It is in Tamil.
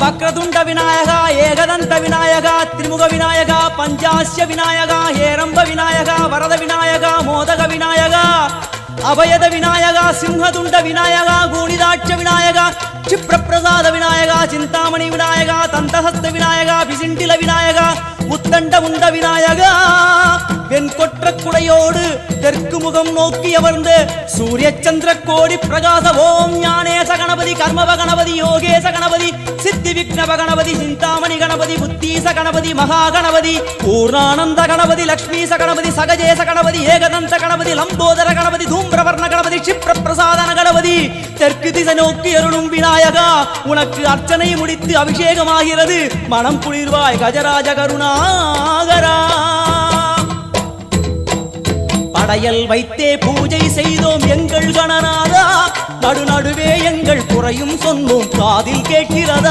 வக்ரதுண்ட விநாயகா ஏகதந்த விநாயகா திரிமுக விநாயகா பஞ்சாஸ்ய விநாயகா ஹேரம்ப விநாயகா வரத விநாயகா மோதக விநாயகா அபயத விநாயகா சிம்ஹதுண்ட விநாயகா கூணிதாட்ச விநாயகா क्षिप्रप्रसाद विनायका चिंतामणि विनायका तंतहस्त विनायका विसिंटिल विनायका मुत्तंड मुंड विनायका வெண்கொற்ற குடையோடு தெற்கு முகம் நோக்கி அமர்ந்து சூரிய சந்திர கோடி பிரகாச ஓம் ஞானேச கணபதி கர்மவ கணபதி யோகேச கணபதி சித்தி விக்னவ கணபதி சிந்தாமணி கணபதி புத்தீச கணபதி மகா கணபதி பூர்ணானந்த கணபதி லக்ஷ்மீச கணபதி சகஜேச கணபதி ஏகதந்த கணபதி லம்போதர கணபதி தூம்பிரவர்ண கணபதி क्षिप्र பிரசாதன கணபதி தெற்கு திசை நோக்கி அருளும் விநாயகா உனக்கு அர்ச்சனை முடித்து அபிஷேகமாகிறது மனம் குளிர்வாய் கஜராஜ கருணாகரா படையல் வைத்தே பூஜை செய்தோம் எங்கள் கணநாதா நடுநடுவே எங்கள் குறையும் சொன்னோம் காதில் கேட்கிறதா